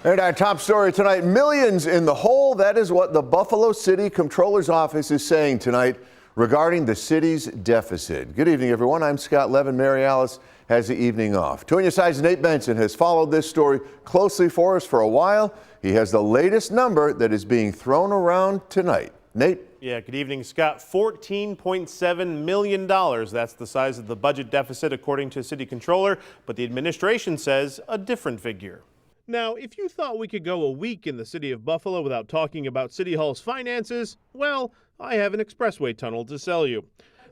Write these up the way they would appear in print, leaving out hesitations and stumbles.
And our top story tonight, millions in the hole. That is what the Buffalo City Comptroller's Office is saying tonight regarding the city's deficit. Good evening, everyone. I'm Scott Levin. Mary Alice has the evening off. 2 on your side's Nate Benson has followed this story closely for us for a while. He has the latest number that is being thrown around tonight. Nate? Yeah, good evening, Scott. $14.7 million. That's the size of the budget deficit, according to City Controller, but the administration says a different figure. Now, if you thought we could go a week in the city of Buffalo without talking about City Hall's finances, well, I have an expressway tunnel to sell you.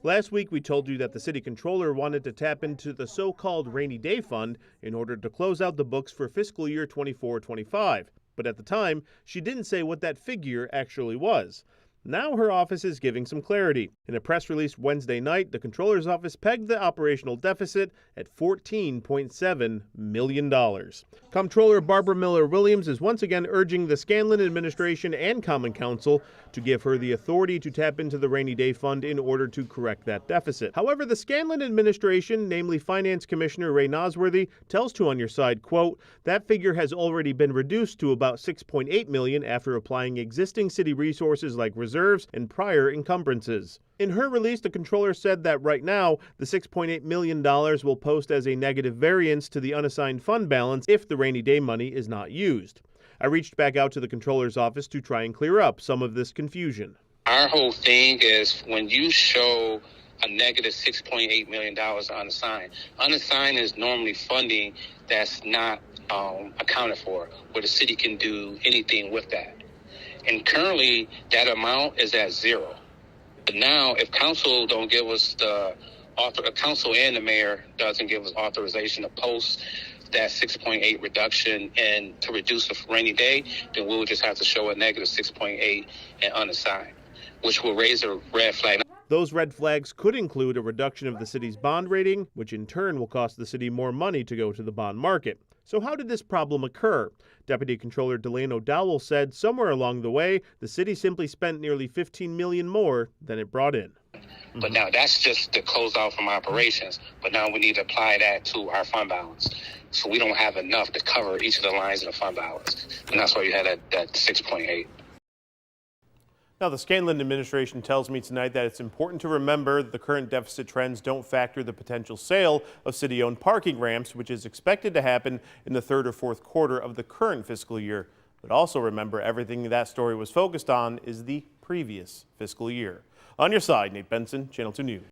Last week, we told you that the city controller wanted to tap into the so-called rainy day fund in order to close out the books for fiscal year 24-25. But at the time, she didn't say what that figure actually was. Now her office is giving some clarity. In a press release Wednesday night, the controller's office pegged the operational deficit at $14.7 million. Comptroller Barbara Miller Williams is once again urging the Scanlon administration and Common Council to give her the authority to tap into the rainy day fund in order to correct that deficit. However, the Scanlon administration, namely Finance Commissioner Ray Nosworthy, tells 2 on your side, quote, that figure has already been reduced to about $6.8 million after applying existing city resources like reserves and prior encumbrances. In her release, the controller said that right now, the $6.8 million will post as a negative variance to the unassigned fund balance if the rainy day money is not used. I reached back out to the controller's office to try and clear up some of this confusion. Our whole thing is when you show a negative $6.8 million unassigned. Unassigned is normally funding that's not accounted for, where the city can do anything with that. And currently, that amount is at zero. But now, if council don't give us council and the mayor doesn't give us authorization to post that 6.8 reduction and to reduce the rainy day, then we'll just have to show a negative 6.8 and unassigned, which will raise a red flag. Those red flags could include a reduction of the city's bond rating, which in turn will cost the city more money to go to the bond market. So how did this problem occur? Deputy Controller Delano Dowell said somewhere along the way, the city simply spent nearly $15 million more than it brought in. But now that's just to close out from operations. But now we need to apply that to our fund balance. So we don't have enough to cover each of the lines in the fund balance. And that's why you had that 6.8. Now, the Scanlon administration tells me tonight that it's important to remember the current deficit trends don't factor the potential sale of city-owned parking ramps, which is expected to happen in the 3rd or 4th quarter of the current fiscal year. But also remember, everything that story was focused on is the previous fiscal year. On your side, Nate Benson, Channel 2 News.